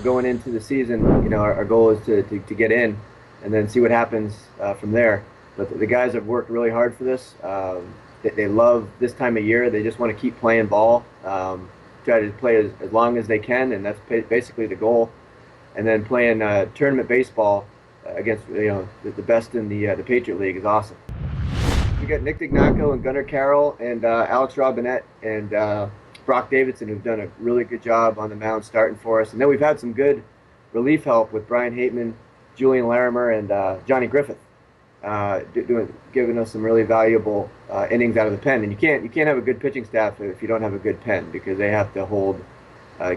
going into the season, our goal is to get in and then see what happens from there. But the guys have worked really hard for this. They love this time of year. They just want to keep playing ball, try to play as long as they can, and that's basically the goal. And then playing tournament baseball against the best in the Patriot League is awesome. We got Nick Dignaco and Gunnar Carroll and Alex Robinette and Brock Davidson, who've done a really good job on the mound starting for us. And then we've had some good relief help with Brian Hateman, Julian Larimer, and Johnny Griffith, giving us some really valuable innings out of the pen. And you can't have a good pitching staff if you don't have a good pen, because they have to hold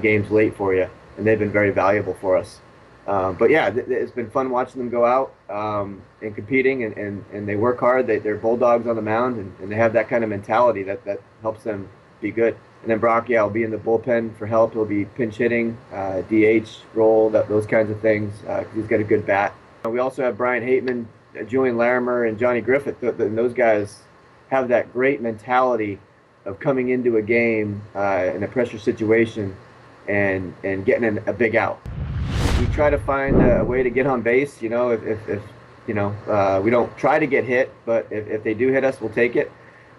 games late for you, and they've been very valuable for us. But yeah, it's been fun watching them go out and competing, and they work hard. They're bulldogs on the mound, and they have that kind of mentality that helps them be good. And then Brock, yeah, will be in the bullpen for help. He'll be pinch hitting, DH role, those kinds of things. He's got a good bat. We also have Brian Hateman, Julian Larimer, and Johnny Griffith. And those guys have that great mentality of coming into a game in a pressure situation and getting a big out. We try to find a way to get on base. If we don't try to get hit, but if they do hit us, we'll take it.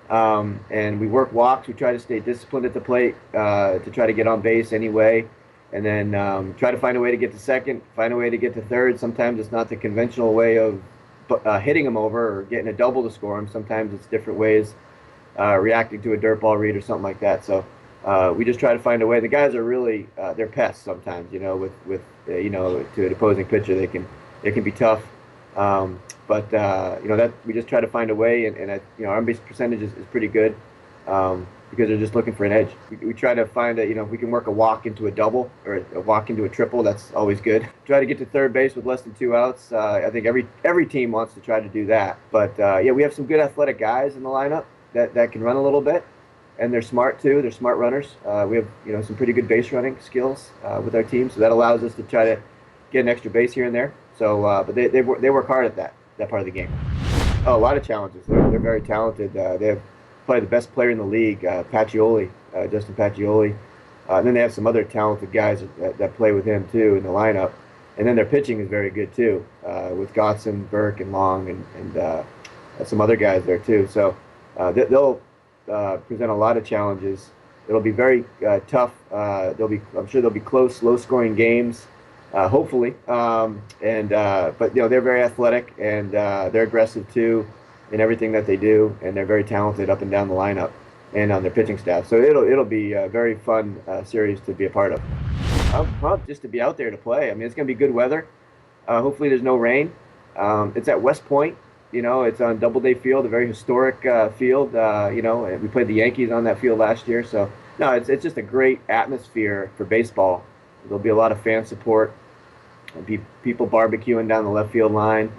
And we work walks. We try to stay disciplined at the plate to try to get on base anyway, and then try to find a way to get to second, find a way to get to third. Sometimes it's not the conventional way of hitting them over or getting a double to score them. Sometimes it's different ways, reacting to a dirt ball read or something like that. So we just try to find a way. The guys are really they're pests sometimes. With to an opposing pitcher, they can be tough. But that we just try to find a way, and our on-base percentage is pretty good because they're just looking for an edge. We try to find if we can work a walk into a double or a walk into a triple, that's always good. Try to get to third base with less than 2 outs. I think every team wants to try to do that. But yeah, we have some good athletic guys in the lineup that can run a little bit, and they're smart too. They're smart runners. We have some pretty good base running skills with our team, so that allows us to try to get an extra base here and there. So, but they work hard at that part of the game. Oh, a lot of challenges. They're very talented. They have probably the best player in the league, Pacioli, Justin Pacioli. And then they have some other talented guys that play with him too in the lineup. And then their pitching is very good too, with Godson, Burke, and Long, and some other guys there too. So they'll present a lot of challenges. It'll be very tough. I'm sure they'll be close, low-scoring games. Hopefully, but they're very athletic, and they're aggressive too in everything that they do, and they're very talented up and down the lineup and on their pitching staff. So it'll be a very fun series to be a part of. I'm pumped just to be out there to play. I mean, it's going to be good weather. Hopefully, there's no rain. It's at West Point. It's on Doubleday Field, a very historic field. We played the Yankees on that field last year. So no, it's just a great atmosphere for baseball. There'll be a lot of fan support. There'll be people barbecuing down the left field line.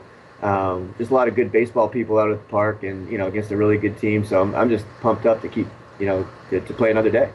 Just a lot of good baseball people out at the park, and against a really good team. So I'm just pumped up to keep to play another day.